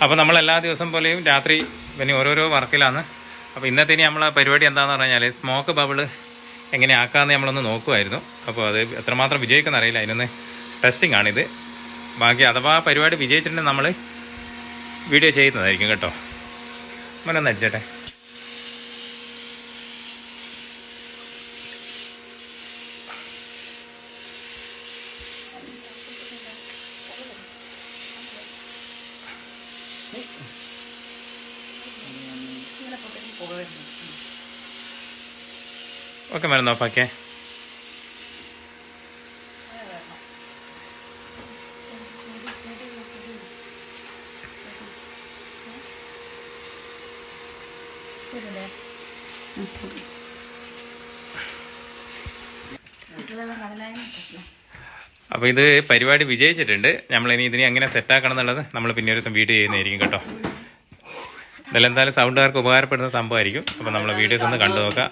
അപ്പോൾ നമ്മൾ എല്ലാ ദിവസം പോലെയും രാത്രി പിന്നെ ഓരോരോ വർക്കിലാണ്. അപ്പോൾ ഇന്നത്തെ ഇനി നമ്മളെ പരിപാടി എന്താണെന്ന് പറഞ്ഞാൽ സ്മോക്ക് ബബിൾ എങ്ങനെ ആക്കാമെന്ന് നമ്മളൊന്ന് നോക്കുമായിരുന്നു. അപ്പോൾ അത് എത്രമാത്രം വിജയിക്കുന്ന അറിയില്ല, അതിനൊന്ന് ടെസ്റ്റിംഗ് ആണിത്. ബാക്കി അഥവാ പരിപാടി വിജയിച്ചിട്ടുണ്ടെങ്കിൽ നമ്മൾ വീഡിയോ ചെയ്യുന്നതായിരിക്കും കേട്ടോ. മോനൊന്ന് അടിച്ചേട്ടെ. ഓക്കെ, മരുന്ന് ഓഫാക്കേ. അപ്പോൾ ഇത് പരിപാടി വിജയിച്ചിട്ടുണ്ട്. നമ്മളിനി ഇതിനെ എങ്ങനെ സെറ്റാക്കണം എന്നുള്ളത് നമ്മൾ പിന്നെ ഒരു ദിവസം വീഡിയോ ചെയ്യുന്നതായിരിക്കും കേട്ടോ. ഇതിലെന്തായാലും സൗണ്ടുകാർക്ക് ഉപകാരപ്പെടുന്ന സംഭവമായിരിക്കും. അപ്പോൾ നമ്മളെ വീഡിയോസ് ഒന്ന് കണ്ടു നോക്കാം.